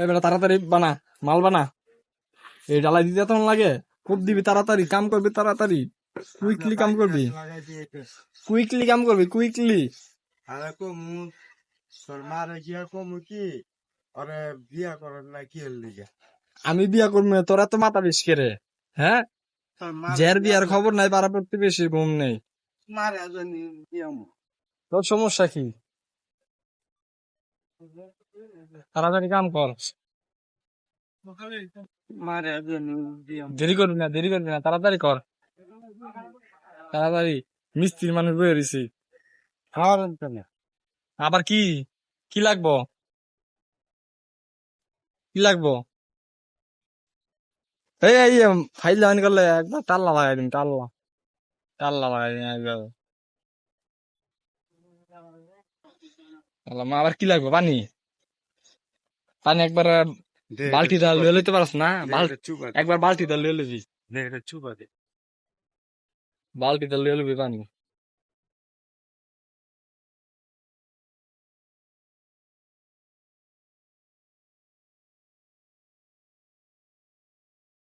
বেটা তাড়াতাড়ি বানা, মাল বানা। এই ঢালাই দিতে তখন লাগে, খুব দিবি তাড়াতাড়ি, কাম করবি তাড়াতাড়ি, কুইকলি কাম করবি, কুইকলি কাম করবি, কুইকলি। আমি বিয়া করবো না, তোরা তো মাথা বেশ করে, হ্যাঁ? যার বিয়ার খবর নাই, পাড়া প্রতিবেশী ঘুম নেই। তোর সমস্যা কি? তাড়াতাড়ি কাম কর, দেরি করবি না, দেরি করবি না, তাড়াতাড়ি কর, তাড়াতাড়ি। মিস্ত্রির মানুষ বয়ে রয়েছি। আবার কি কি লাগবো, কি লাগবো? এই ফাইল জয়েন করলে একবার টাল্লা লাগাই দিন, টাল্লা, টাল্লা লাগাই দিন একবার। আবার কি লাগবে? পানি, পানি একবার বালতি দা লয়ে লইতে পারস না? একবার বালতি দা লয়ে লবি, বালতি দা লয়ে লবি পানি।